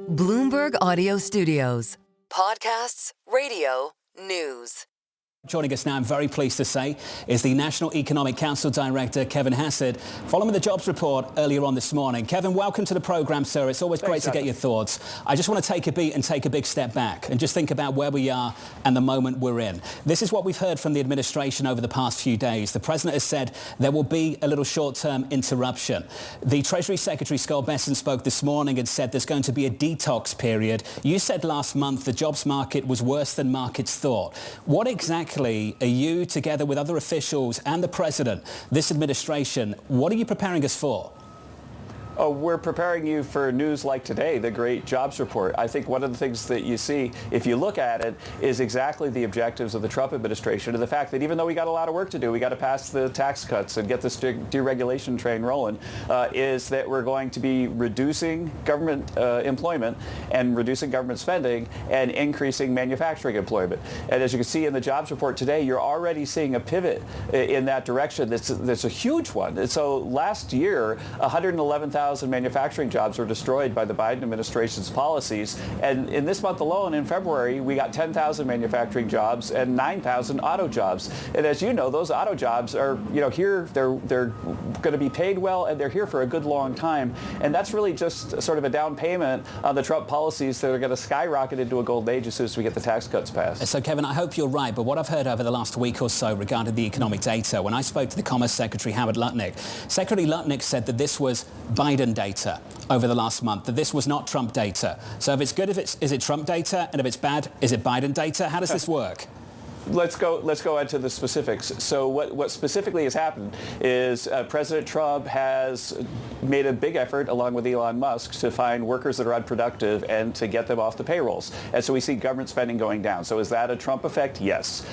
Bloomberg Audio Studios. Podcasts, radio, news. Joining us now, I'm very pleased to say, is the National Economic Council Director, Kevin Hassett, following the jobs report earlier on this morning. Kevin, welcome to the programme, sir. It's always great to get your thoughts. I just want to take a beat and take a big step back and just think about where we are and the moment we're in. This is what we've heard from the administration over the past few days. The President has said there will be a little short-term interruption. The Treasury Secretary, Scott Bessent, spoke this morning and said there's going to be a detox period. You said last month the jobs market was worse than markets thought. What exactly are you, together with other officials and the President, this administration, what are you preparing us for? Oh, we're preparing you for news like today, the great jobs report. I think one of the things that you see, if you look at it, is exactly the objectives of the Trump administration, and the fact that even though we got a lot of work to do, we got to pass the tax cuts and get this deregulation train rolling, is that we're going to be reducing government employment and reducing government spending and increasing manufacturing employment. And as you can see in the jobs report today, you're already seeing a pivot in that direction. That's a huge one. And so last year, 111,000 manufacturing jobs were destroyed by the Biden administration's policies. And in this month alone, in February, we got 10,000 manufacturing jobs and 9,000 auto jobs. And as you know, those auto jobs are, here, they're going to be paid well, and they're here for a good long time. And that's really just sort of a down payment on the Trump policies that are going to skyrocket into a golden age as soon as we get the tax cuts passed. So, Kevin, I hope you're right, but what I've heard over the last week or so regarding the economic data, when I spoke to the Commerce Secretary, Howard Lutnick, Secretary Lutnick said that this was Biden data over the last month, that this was not Trump data. So if it's good, is it Trump data? And if it's bad, is it Biden data? How does this work? Let's go into the specifics. So what specifically has happened is President Trump has made a big effort, along with Elon Musk, to find workers that are unproductive and to get them off the payrolls. And so we see government spending going down. So is that a Trump effect? Yes.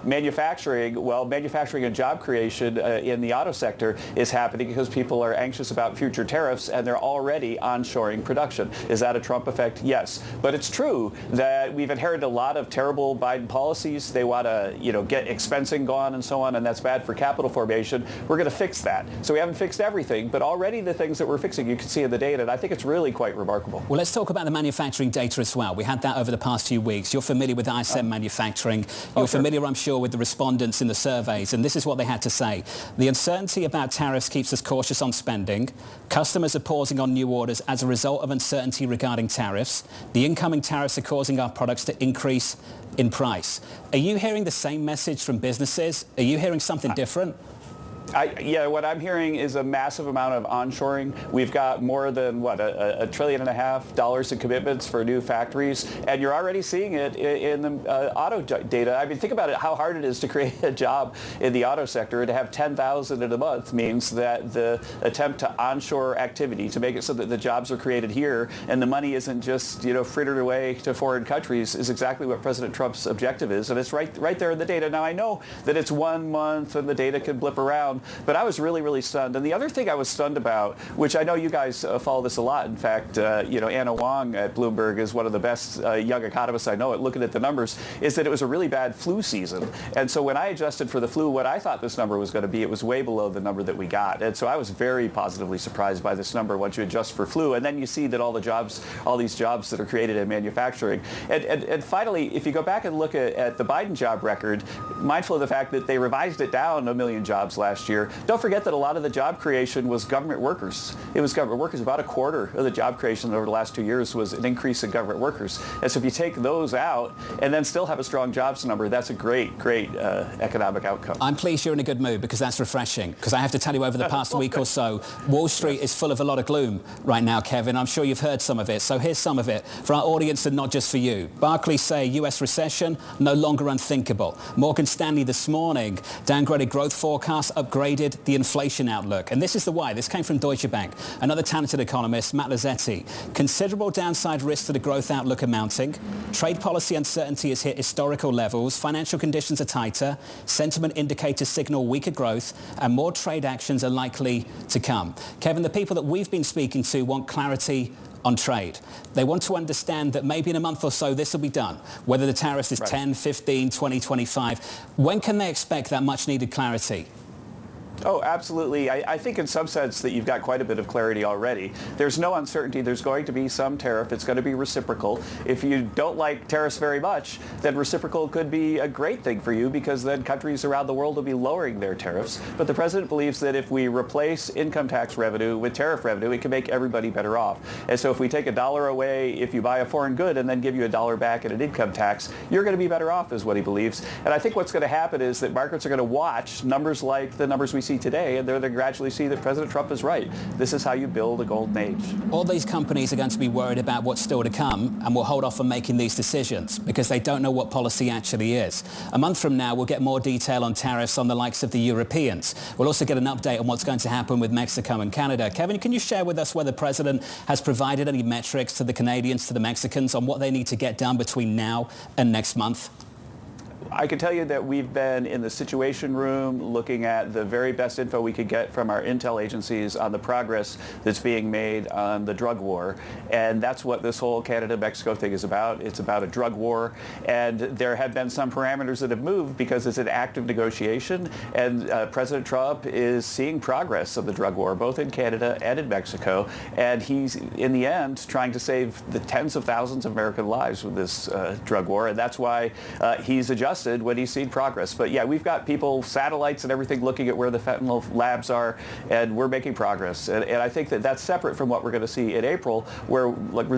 Manufacturing and job creation in the auto sector is happening because people are anxious about future tariffs and they're already onshoring production. Is that a Trump effect? Yes. But it's true that we've inherited a lot of terrible Biden policies. They want to, get expensing gone and so on, and that's bad for capital formation. We're going to fix that. So we haven't fixed everything, but already the things that we're fixing, you can see in the data, and I think it's really quite remarkable. Well, let's talk about the manufacturing data as well. We had that over the past few weeks. You're familiar with ISM manufacturing. You're familiar, I'm sure, with the respondents in the surveys, and this is what they had to say. The uncertainty about tariffs keeps us cautious on spending. Customers are pausing on new orders as a result of uncertainty regarding tariffs. The incoming tariffs are causing our products to increase in price. Are you hearing the same message from businesses? Are you hearing something different? What I'm hearing is a massive amount of onshoring. We've got more than, $1.5 trillion in commitments for new factories, and you're already seeing it in the auto data. I mean, think about it, how hard it is to create a job in the auto sector. To have 10,000 in a month means that the attempt to onshore activity, to make it so that the jobs are created here and the money isn't just, frittered away to foreign countries, is exactly what President Trump's objective is, and it's right there in the data. Now, I know that it's 1 month and the data can blip around, but I was really, really stunned. And the other thing I was stunned about, which I know you guys follow this a lot. In fact, Anna Wong at Bloomberg is one of the best young economists I know at looking at the numbers, is that it was a really bad flu season. And so when I adjusted for the flu, what I thought this number was going to be, it was way below the number that we got. And so I was very positively surprised by this number once you adjust for flu. And then you see that all these jobs that are created in manufacturing. And finally, if you go back and look at the Biden job record, mindful of the fact that they revised it down 1 million jobs last year, don't forget that a lot of the job creation was government workers. It was government workers. About a quarter of the job creation over the last 2 years was an increase in government workers. And so if you take those out and then still have a strong jobs number, that's a great economic outcome. I'm pleased you're in a good mood, because that's refreshing. Because I have to tell you, over the past week or so, Wall Street is full of a lot of gloom right now, Kevin. I'm sure you've heard some of it. So here's some of it for our audience and not just for you. Barclays say U.S. recession no longer unthinkable. Morgan Stanley this morning downgraded growth forecasts, upgraded the inflation outlook. And this is the why. This came from Deutsche Bank. Another talented economist, Matt Lazzetti. Considerable downside risk to the growth outlook are mounting. Trade policy uncertainty has hit historical levels. Financial conditions are tighter. Sentiment indicators signal weaker growth, and more trade actions are likely to come. Kevin, the people that we've been speaking to want clarity on trade. They want to understand that maybe in a month or so this will be done, whether the tariff is 10, 15, 20, 25. When can they expect that much needed clarity? Oh, absolutely. I think in some sense that you've got quite a bit of clarity already. There's no uncertainty. There's going to be some tariff. It's going to be reciprocal. If you don't like tariffs very much, then reciprocal could be a great thing for you because then countries around the world will be lowering their tariffs. But the president believes that if we replace income tax revenue with tariff revenue, it can make everybody better off. And so if we take $1 away if you buy a foreign good and then give you $1 back in an income tax, you're going to be better off is what he believes. And I think what's going to happen is that markets are going to watch numbers like the numbers we see today, and they're going to gradually see that President Trump is right. This is how you build a golden age. All these companies are going to be worried about what's still to come and will hold off on making these decisions because they don't know what policy actually is. A month from now, we'll get more detail on tariffs on the likes of the Europeans. We'll also get an update on what's going to happen with Mexico and Canada. Kevin, can you share with us whether the president has provided any metrics to the Canadians, to the Mexicans on what they need to get done between now and next month? I can tell you that we've been in the Situation Room looking at the very best info we could get from our intel agencies on the progress that's being made on the drug war. And that's what this whole Canada-Mexico thing is about. It's about a drug war. And there have been some parameters that have moved because it's an active negotiation. And President Trump is seeing progress of the drug war, both in Canada and in Mexico. And he's, in the end, trying to save the tens of thousands of American lives with this drug war. And that's why he's adjusted when he's seen progress. But yeah, we've got people, satellites and everything looking at where the fentanyl labs are, and we're making progress. And I think that that's separate from what we're going to see in April, where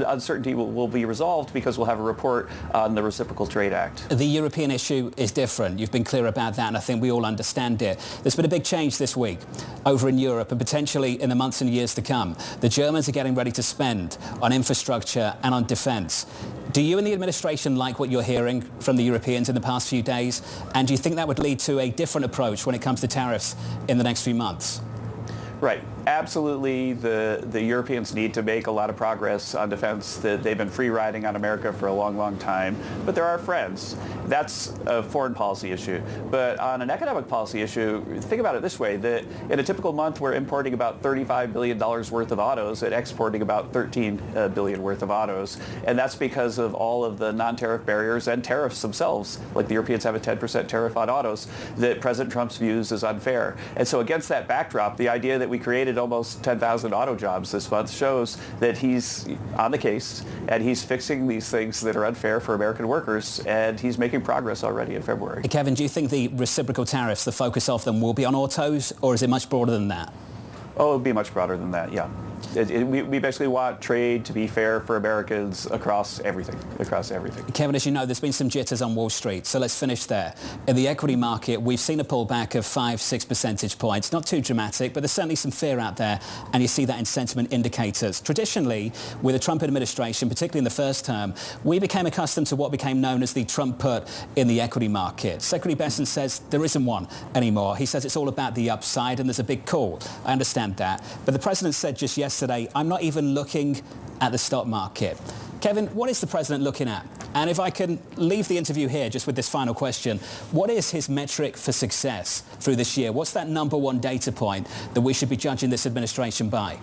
uncertainty will be resolved because we'll have a report on the Reciprocal Trade Act. The European issue is different. You've been clear about that, and I think we all understand it. There's been a big change this week over in Europe, and potentially in the months and years to come. The Germans are getting ready to spend on infrastructure and on defense. Do you and the administration like what you're hearing from the Europeans in the past few days? And do you think that would lead to a different approach when it comes to tariffs in the next few months? Right. Absolutely, the Europeans need to make a lot of progress on defense. They've been free riding on America for a long, long time, but they're our friends. That's a foreign policy issue. But on an economic policy issue, think about it this way, that in a typical month, we're importing about $35 billion worth of autos and exporting about $13 billion worth of autos. And that's because of all of the non-tariff barriers and tariffs themselves, like the Europeans have a 10% tariff on autos, that President Trump's views as unfair. And so against that backdrop, the idea that we created almost 10,000 auto jobs this month shows that he's on the case and he's fixing these things that are unfair for American workers, and he's making progress already in February. Kevin, do you think the reciprocal tariffs, the focus of them will be on autos, or is it much broader than that? Oh, it would be much broader than that, yeah. We basically want trade to be fair for Americans across everything, Kevin, as you know, there's been some jitters on Wall Street, so let's finish there. In the equity market, we've seen a pullback of 5-6 percentage points. Not too dramatic, but there's certainly some fear out there, and you see that in sentiment indicators. Traditionally, with the Trump administration, particularly in the first term, we became accustomed to what became known as the Trump put in the equity market. Secretary Bessent says there isn't one anymore. He says it's all about the upside, and there's a big call. I understand that. But the president said just yesterday, I'm not even looking at the stock market. Kevin, what is the president looking at? And if I can leave the interview here just with this final question, what is his metric for success through this year? What's that number one data point that we should be judging this administration by?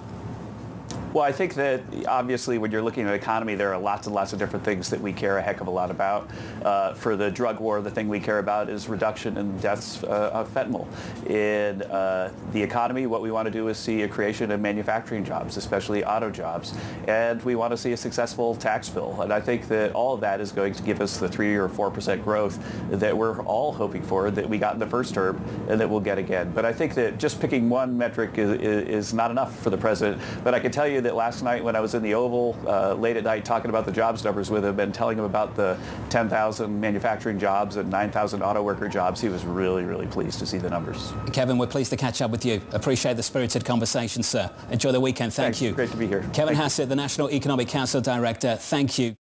Well, I think that obviously when you're looking at the economy, there are lots and lots of different things that we care a heck of a lot about. For the drug war, the thing we care about is reduction in deaths of fentanyl. In the economy, what we want to do is see a creation of manufacturing jobs, especially auto jobs. And we want to see a successful tax bill. And I think that all of that is going to give us the 3 or 4% growth that we're all hoping for, that we got in the first term and that we'll get again. But I think that just picking one metric is not enough for the president. But I can tell you that last night when I was in the Oval late at night talking about the jobs numbers with him and telling him about the 10,000 manufacturing jobs and 9,000 auto worker jobs, he was really, really pleased to see the numbers. Kevin, we're pleased to catch up with you. Appreciate the spirited conversation, sir. Enjoy the weekend. Thank you. Great to be here. Kevin Hassett, the National Economic Council Director. Thank you.